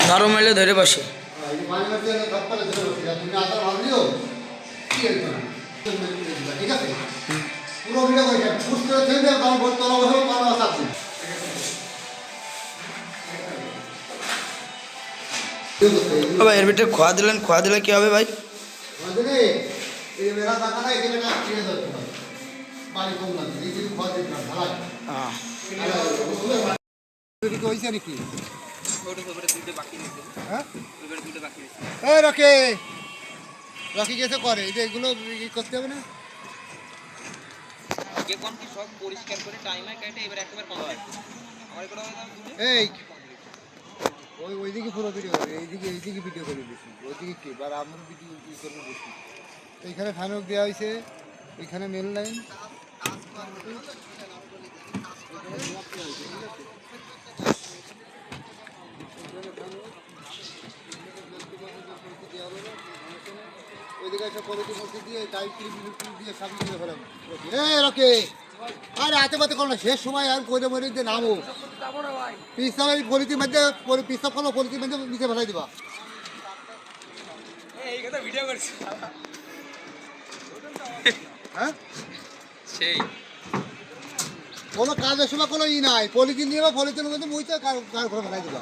ধরো মাইলে ধরে বসে ঠিক আছে পুরো ভিডিও করে বুঝতে ভাই এর ভিতরে খোয়া দিলে কি হবে ভাই? রকি গেছে করে এগুলো করতে হবে না সব পরিষ্কার করে টাইমার কেটে এবার একবার কম হয় এই ওইদিকে পুরো ভিডিও করবে এইদিকে ভিডিও করে বেশি ওইদিকে কি আর আমার ভিডিও করবে বেশি এইখানে ফ্যানক দেওয়া হয়েছে এখানে মেল লাইন ওইদিকে একটা পলিথিন মধ্যে দিয়ে টাইপ দিয়ে সামনে দিয়ে ফেলাম রকে আরে হাতে পাতে করো না শেষ সময় আর করে মরে দিয়ে নামো পিস্তাব পলিথিন মধ্যে পিস্তাব করো পলিথিন মধ্যে নিচে ফেলাই দিবা হ্যাঁ সেই কোনো কাজের সময় কোনো ই নাই পলিথিন নিয়ে পলিথিনের মধ্যে মুইতে কার ঘরে ফেলাই দিবা